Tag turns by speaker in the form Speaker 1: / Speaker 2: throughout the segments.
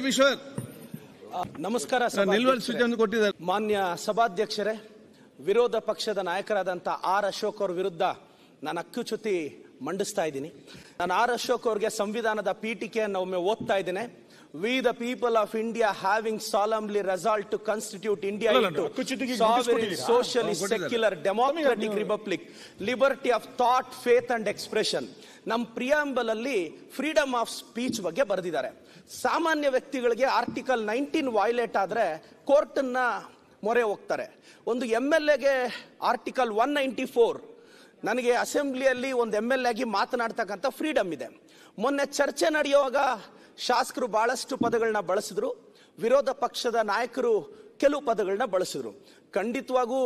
Speaker 1: ವಿಶ್ವರ್
Speaker 2: ನಮಸ್ಕಾರ. ಮಾನ್ಯ ಸಭಾಧ್ಯಕ್ಷರೇ, ವಿರೋಧ ಪಕ್ಷದ ನಾಯಕರಾದಂಥ ಆರ್ ಅಶೋಕ್ ಅವರ ವಿರುದ್ಧ ನಾನು ಹಕ್ಕುಚ್ಯುತಿ ಮಂಡಿಸ್ತಾ ಇದ್ದೀನಿ. ನಾನು ಆರ್ ಅಶೋಕ್ ಅವರಿಗೆ ಸಂವಿಧಾನದ ಪೀಠಿಕೆಯನ್ನು ಒಮ್ಮೆ ಓದ್ತಾ ಇದ್ದೇನೆ. We the people of India having solemnly resolved to constitute India into sovereign, socialist, secular, democratic republic, liberty of thought, faith and expression. ನಮ್ಮ ಪ್ರಿಯಾಂಬಲ್ ಅಲ್ಲಿ ಫ್ರೀಡಮ್ ಆಫ್ ಸ್ಪೀಚ್ ಬಗ್ಗೆ ಬರೆದಿದ್ದಾರೆ. ಸಾಮಾನ್ಯ ವ್ಯಕ್ತಿಗಳಿಗೆ ಆರ್ಟಿಕಲ್ 19 ವೈಲೇಟ್ ಆದ್ರೆ ಕೋರ್ಟ್ ಅನ್ನ ಮೊರೆ ಹೋಗ್ತಾರೆ. ಒಂದು MLAಗೆ ಆರ್ಟಿಕಲ್ 194, ನನಗೆ ಅಸೆಂಬ್ಲಿಯಲ್ಲಿ ಒಂದು MLA ಆಗಿ ಮಾತನಾಡ್ತಕ್ಕಂಥ ಫ್ರೀಡಮ್ ಇದೆ. ಮೊನ್ನೆ ಚರ್ಚೆ ನಡೆಯುವಾಗ ಶಾಸಕರು ಬಹಳಷ್ಟು ಪದಗಳನ್ನ ಬಳಸಿದ್ರು, ವಿರೋಧ ಪಕ್ಷದ ನಾಯಕರು ಕೆಲವು ಪದಗಳನ್ನ ಬಳಸಿದ್ರು. ಖಂಡಿತವಾಗೂ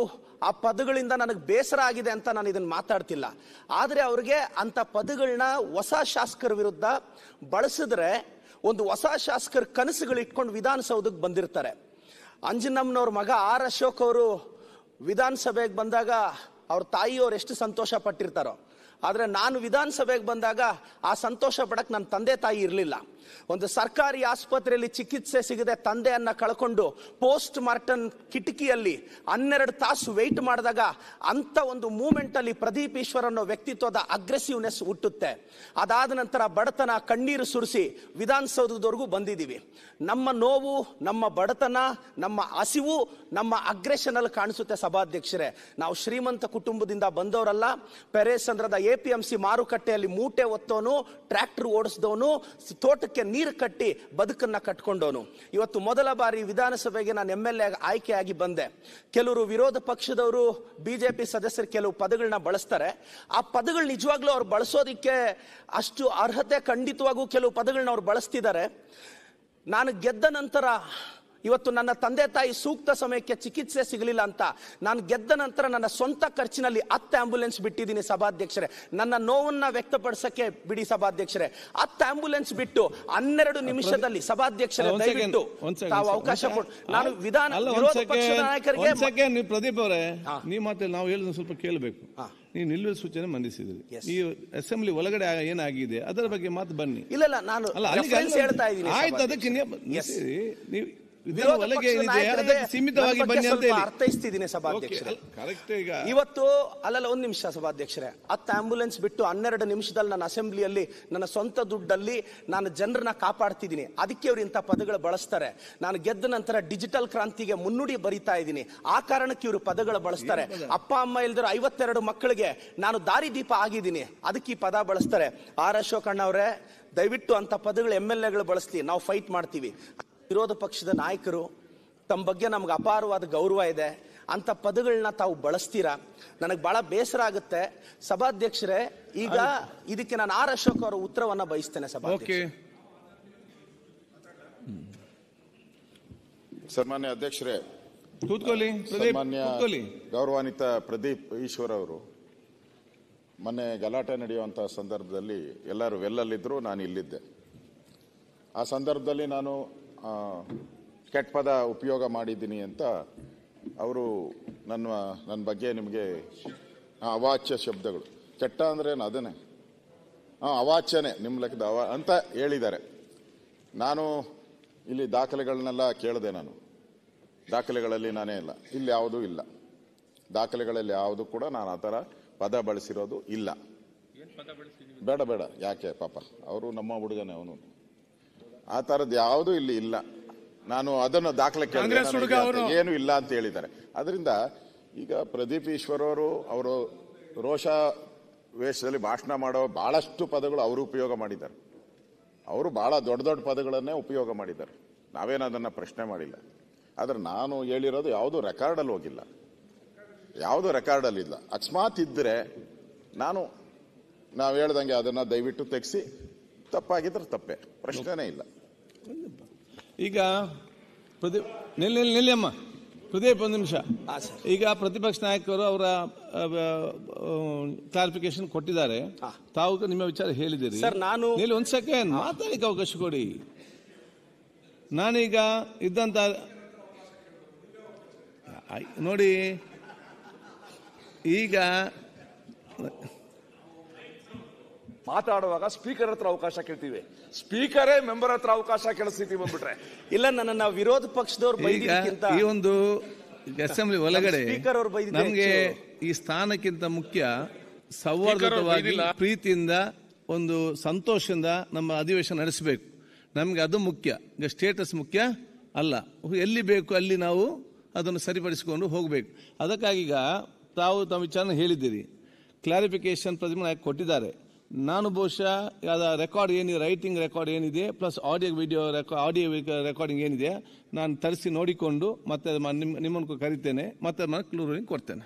Speaker 2: ಆ ಪದಗಳಿಂದ ನನಗೆ ಬೇಸರ ಆಗಿದೆ ಅಂತ ನಾನು ಇದನ್ನು ಮಾತಾಡ್ತಿಲ್ಲ. ಆದರೆ ಅವ್ರಿಗೆ ಅಂತ ಪದಗಳನ್ನ ಹೊಸ ಶಾಸಕರ ವಿರುದ್ಧ ಬಳಸಿದ್ರೆ ಒಂದು ಹೊಸ ಶಾಸಕರ ಕನಸುಗಳು ಇಟ್ಕೊಂಡು ವಿಧಾನಸೌಧಕ್ಕೆ ಬಂದಿರ್ತಾರೆ. ಅಂಜನಮ್ಮನವ್ರ ಮಗ ಆರ್ ಅಶೋಕ್ ಅವರು ವಿಧಾನಸಭೆಗೆ ಬಂದಾಗ ಅವ್ರ ತಾಯಿಯವ್ರು ಎಷ್ಟು ಸಂತೋಷ ಪಟ್ಟಿರ್ತಾರೋ, ಆದರೆ ನಾನು ವಿಧಾನಸಭೆಗೆ ಬಂದಾಗ ಆ ಸಂತೋಷ ಪಡಕ್ಕೆ ನನ್ನ ತಂದೆ ತಾಯಿ ಇರಲಿಲ್ಲ. ಒಂದು ಸರ್ಕಾರಿ ಆಸ್ಪತ್ರೆಯಲ್ಲಿ ಚಿಕಿತ್ಸೆ ಸಿಗದೆ ತಂದೆಯನ್ನ ಕಳ್ಕೊಂಡು ಪೋಸ್ಟ್ ಮಾರ್ಟಮ್ ಕಿಟಕಿಯಲ್ಲಿ 12 ತಾಸು ವೆಯ್ಟ್ ಮಾಡಿದಾಗ ಅಂತ ಒಂದು ಮೂಮೆಂಟ್ ಅಲ್ಲಿ ಪ್ರದೀಪ್ ಈಶ್ವರ್ ಅನ್ನೋ ವ್ಯಕ್ತಿತ್ವದ ಅಗ್ರೆಸಿವ್ನೆಸ್ ಹುಟ್ಟುತ್ತೆ. ಅದಾದ ನಂತರ ಬಡತನ ಕಣ್ಣೀರು ಸುರಿಸಿ ವಿಧಾನಸೌಧದವರೆಗೂ ಬಂದಿದ್ದೀವಿ. ನಮ್ಮ ನೋವು, ನಮ್ಮ ಬಡತನ, ನಮ್ಮ ಹಸಿವು, ನಮ್ಮ ಅಗ್ರೆಷನ್ ಅಲ್ಲಿ ಕಾಣಿಸುತ್ತೆ. ಸಭಾಧ್ಯಕ್ಷರೇ, ನಾವು ಶ್ರೀಮಂತ ಕುಟುಂಬದಿಂದ ಬಂದವರಲ್ಲ. ಪೆರೇಸಂದ್ರದ APMC ಮಾರುಕಟ್ಟೆಯಲ್ಲಿ ಮೂಟೆ ಹೊತ್ತೋನು, ಟ್ರ್ಯಾಕ್ಟರ್ ಓಡಿಸಿದವನು, ತೋಟಕ್ಕೆ ನೀರು ಕಟ್ಟಿ ಬದುಕನ್ನ ಕಟ್ಕೊಂಡವನು. ಇವತ್ತು ಮೊದಲ ಬಾರಿ ವಿಧಾನಸಭೆಗೆ ನಾನು MLA ಆಯ್ಕೆಯಾಗಿ ಬಂದೆ. ಕೆಲವರು ವಿರೋಧ ಪಕ್ಷದವರು, BJP ಸದಸ್ಯರು ಕೆಲವು ಪದಗಳನ್ನ ಬಳಸ್ತಾರೆ. ಆ ಪದಗಳು ನಿಜವಾಗ್ಲೂ ಅವ್ರು ಬಳಸೋದಿಕ್ಕೆ ಅಷ್ಟು ಅರ್ಹತೆ ಖಂಡಿತವಾಗೂ ಕೆಲವು ಪದಗಳನ್ನ ಅವ್ರು ಬಳಸ್ತಿದ್ದಾರೆ. ನಾನು ಗೆದ್ದ ನಂತರ ಇವತ್ತು ನನ್ನ ತಂದೆ ತಾಯಿ ಸೂಕ್ತ ಸಮಯಕ್ಕೆ ಚಿಕಿತ್ಸೆ ಸಿಗಲಿಲ್ಲ ಅಂತ ನಾನು ಗೆದ್ದ ನಂತರ ನನ್ನ ಸ್ವಂತ ಖರ್ಚಿನಲ್ಲಿ 10 ಆಂಬ್ಯುಲೆನ್ಸ್ ಬಿಟ್ಟಿದ್ದೀನಿ ಸಭಾಧ್ಯಕ್ಷರೇ. ನನ್ನ ನೋವನ್ನ ವ್ಯಕ್ತಪಡಿಸಕ್ಕೆ ಬಿಡಿ ಸಭಾಧ್ಯಕ್ಷರೇ. 10 ಆಂಬ್ಯುಲೆನ್ಸ್ ಬಿಟ್ಟು 12 ನಿಮಿಷದಲ್ಲಿ ಸಭಾಧ್ಯಕ್ಷರೇ ದಯವಿಟ್ಟು ತಾವು ಅವಕಾಶ ಕೊಟ್ಟು ನಾನು ವಿರೋಧ ಪಕ್ಷದ ನಾಯಕರಿಗೆ
Speaker 1: ಪ್ರದೀಪ್ ಅವರೇ, ನೀವು ಮಾತ್ರ ನಾವು ಹೇಳಿದ ಸ್ವಲ್ಪ ಕೇಳಬೇಕು. ನೀವು ನಿಲ್ಲುವ ಸೂಚನೆ ಮಂಡಿಸಿದ್ರಿ. ಈ ಅಸೆಂಬ್ಲಿ ಒಳಗಡೆ ಏನಾಗಿದೆ ಅದರ ಬಗ್ಗೆ ಮಾತು ಬನ್ನಿ.
Speaker 2: ಇಲ್ಲ ನಾನು ಹೇಳ್ತಾ ಇದ್ದೀನಿ.
Speaker 1: ಆಯ್ತು, ಅದಕ್ಕೆ ನೀವು ಸೀಮಿತವಾಗಿ ಬನ್ನಿ ಅಂತ
Speaker 2: ಅರ್ಥೈಸ್ತಿದ್ದೀನಿ ಸಭಾಧ್ಯಕ್ಷರೇ. ಇವತ್ತು ಒಂದು ನಿಮಿಷ ಸಭಾಧ್ಯಕ್ಷರೇ, 10 ಆಂಬ್ಯುಲೆನ್ಸ್ ಬಿಟ್ಟು 12 ನಿಮಿಷದಲ್ಲಿ ನನ್ನ ಅಸೆಂಬ್ಲಿಯಲ್ಲಿ ನನ್ನ ಸ್ವಂತ ದುಡ್ಡಲ್ಲಿ ನಾನು ಜನರನ್ನ ಕಾಪಾಡ್ತಿದ್ದೀನಿ. ಅದಕ್ಕೆ ಅವ್ರು ಇಂಥ ಪದಗಳು ಬಳಸ್ತಾರೆ. ನಾನು ಗೆದ್ದ ನಂತರ ಡಿಜಿಟಲ್ ಕ್ರಾಂತಿಗೆ ಮುನ್ನುಡಿ ಬರಿತಾ ಇದ್ದೀನಿ. ಆ ಕಾರಣಕ್ಕೆ ಇವರು ಪದಗಳು ಬಳಸ್ತಾರೆ. ಅಪ್ಪ ಅಮ್ಮ ಇಲ್ದಿರೋ 52 ಮಕ್ಕಳಿಗೆ ನಾನು ದಾರಿದೀಪ ಆಗಿದ್ದೀನಿ, ಅದಕ್ಕೆ ಈ ಪದ ಬಳಸ್ತಾರೆ. ಆರ್ ಅಶೋಕ್ ಅಣ್ಣವ್ರೆ, ದಯವಿಟ್ಟು ಅಂತ ಪದಗಳು MLAಗಳು ಬಳಸ್ಲಿ, ನಾವು ಫೈಟ್ ಮಾಡ್ತೀವಿ. ವಿರೋಧ ಪಕ್ಷದ ನಾಯಕರು, ತಮ್ಮ ಬಗ್ಗೆ ನಮ್ಗೆ ಅಪಾರವಾದ ಗೌರವ ಇದೆ, ಅಂತ ಪದಗಳನ್ನ ತಾವು ಬಳಸ್ತೀರಾ, ನನಗೆ ಬಹಳ ಬೇಸರ ಆಗುತ್ತೆ. ಸಭಾಧ್ಯಕ್ಷರೇ, ಈಗ ಇದಕ್ಕೆ ನಾನು ಆರ್ ಅಶೋಕ್ ಅವರ ಉತ್ತರವನ್ನ ಬಯಸ್ತೇನೆ.
Speaker 3: ಸನ್ಮಾನ್ಯ ಅಧ್ಯಕ್ಷರೇ, ಸನ್ಮಾನ್ಯ ಗೌರವಾನ್ವಿತ ಪ್ರದೀಪ್ ಈಶ್ವರ್ ಅವರು ಮೊನ್ನೆ ಗಲಾಟೆ ನಡೆಯುವಂತಹ ಸಂದರ್ಭದಲ್ಲಿ ಎಲ್ಲರೂ ವೆಲ್ಲಲ್ಲಿದ್ದರು, ನಾನು ಇಲ್ಲಿದ್ದೆ. ಆ ಸಂದರ್ಭದಲ್ಲಿ ನಾನು ಕೆಟ್ಟ ಪದ ಉಪಯೋಗ ಮಾಡಿದ್ದೀನಿ ಅಂತ ಅವರು ನನ್ನ ಬಗ್ಗೆ ನಿಮಗೆ ಅವಾಚ್ಯ ಶಬ್ದಗಳು, ಕೆಟ್ಟ ಅಂದ್ರೆ ಅದನ್ನೇ ಅವಾಚ್ಯನೇ ನಿಮ್ಮ ಲೆಕ್ಕದ ಅಂತ ಹೇಳಿದ್ದಾರೆ. ನಾನು ಇಲ್ಲಿ ದಾಖಲೆಗಳನ್ನೆಲ್ಲ ಕೇಳಿದೆ. ನಾನು ದಾಖಲೆಗಳಲ್ಲಿ ನಾನೇ ಇಲ್ಲ, ಇಲ್ಲಿ ಯಾವುದೂ ಇಲ್ಲ. ದಾಖಲೆಗಳಲ್ಲಿ ಯಾವುದು ಕೂಡ ನಾನು ಆ ಥರ ಪದ ಬಳಸಿರೋದು ಇಲ್ಲ. ಬೇಡ ಯಾಕೆ ಪಾಪ, ಅವರು ನಮ್ಮ ಹುಡುಗನೇ, ಅವನು ಆ ಥರದ್ದು ಯಾವುದೂ ಇಲ್ಲಿ ಇಲ್ಲ. ನಾನು ಅದನ್ನು ದಾಖಲೆ ಏನು ಇಲ್ಲ ಅಂತ ಹೇಳಿದ್ದಾರೆ. ಅದರಿಂದ ಈಗ ಪ್ರದೀಪ್ ಈಶ್ವರ್ ಅವರು ರೋಷ ವೇಷದಲ್ಲಿ ಭಾಷಣ ಮಾಡೋ ಬಹಳಷ್ಟು ಪದಗಳು ಅವರು ಉಪಯೋಗ ಮಾಡಿದ್ದಾರೆ. ಅವರು ಬಹಳ ದೊಡ್ಡ ಪದಗಳನ್ನೇ ಉಪಯೋಗ ಮಾಡಿದ್ದಾರೆ. ನಾವೇನು ಅದನ್ನು ಪ್ರಶ್ನೆ ಮಾಡಿಲ್ಲ. ಆದರೆ ನಾನು ಹೇಳಿರೋದು ಯಾವುದು ರೆಕಾರ್ಡಲ್ಲಿ ಹೋಗಿಲ್ಲ, ಯಾವುದು ರೆಕಾರ್ಡಲ್ಲಿ ಇಲ್ಲ. ಅಕಸ್ಮಾತ್ ಇದ್ದರೆ ನಾವು ಹೇಳ್ದಂಗೆ ಅದನ್ನು ದಯವಿಟ್ಟು ತೆಗೆಸಿ, ತಪ್ಪಾಗಿದ್ರೆ ತಪ್ಪೇ, ಪ್ರಶ್ನೆನೇ ಇಲ್ಲ.
Speaker 1: ಈಗ ನಿಲ್ಲಮ್ಮ ಪ್ರದೀಪ್, ಒಂದು ನಿಮಿಷ. ಈಗ ಪ್ರತಿಪಕ್ಷ ನಾಯಕರು ಅವರ ಕ್ಲಾರಿಫಿಕೇಶನ್ ಕೊಟ್ಟಿದ್ದಾರೆ, ತಾವು ನಿಮ್ಮ ವಿಚಾರ ಹೇಳಿದ್ದೀರಿ. ಒಂದು ಸೆಕೆಂಡ್ ಮಾತಾಡಲಿಕ್ಕೆ ಅವಕಾಶ ಕೊಡಿ. ನಾನೀಗ ಇದ್ದಂತ ನೋಡಿ, ಈಗ
Speaker 4: ಮಾತಾಡುವಾಗ ಸ್ಪೀಕರ್ ಹತ್ರ ಅವಕಾಶ ಕೇಳ್ತೀವಿ, ಸ್ಪೀಕರೇ ಮೆಂಬರ್ ಹತ್ರ ಅವಕಾಶ ಕೇಳೋ ಸ್ಥಿತಿ ಬಂದ್ಬಿಟ್ರೆ
Speaker 2: ಇಲ್ಲ, ನನ್ನ ವಿರೋಧ ಪಕ್ಷದವ್ರು ಬೈದಿದ್ದಕ್ಕಿಂತ
Speaker 1: ಈ ಒಂದು ಅಸೆಂಬ್ಲಿ ಒಳಗಡೆ
Speaker 2: ಸ್ಪೀಕರ್ ಅವರು ಬೈದಿದ್ದೆ
Speaker 1: ನಮ್ಗೆ ಈ ಸ್ಥಾನಕ್ಕಿಂತ ಮುಖ್ಯ ಸೌಹಾರ್ದವಾಗಿ ಪ್ರೀತಿಯಿಂದ ಒಂದು ಸಂತೋಷದಿಂದ ನಮ್ಮ ಅಧಿವೇಶನ ನಡೆಸಬೇಕು. ನಮ್ಗೆ ಅದು ಮುಖ್ಯ. ಈಗ ಸ್ಟೇಟಸ್ ಮುಖ್ಯ ಅಲ್ಲ. ಎಲ್ಲಿ ಬೇಕು ಅಲ್ಲಿ ನಾವು ಅದನ್ನು ಸರಿಪಡಿಸಿಕೊಂಡು ಹೋಗಬೇಕು. ಅದಕ್ಕಾಗಿ ಈಗ ತಾವು ತಮ್ಮ ವಿಚಾರ ಹೇಳಿದ್ದೀರಿ, ಕ್ಲಾರಿಫಿಕೇಶನ್ ಪ್ರತಿಮೆ ಕೊಟ್ಟಿದ್ದಾರೆ. ನಾನು ಬಹುಶಃ ಅದರ ರೆಕಾರ್ಡ್ ಏನಿದೆ, ರೈಟಿಂಗ್ ರೆಕಾರ್ಡ್ ಏನಿದೆ, ಪ್ಲಸ್ ಆಡಿಯೋ ರೆಕಾರ್ಡಿಂಗ್ ಏನಿದೆ, ನಾನು ತರಿಸಿ ನೋಡಿಕೊಂಡು ಮತ್ತೆ ನಿಮ್ಮನ್ನು ಕರಿತೇನೆ, ಮತ್ತೆ ಕ್ಲೂರಿಂಗ್ ಕೊಡ್ತೇನೆ.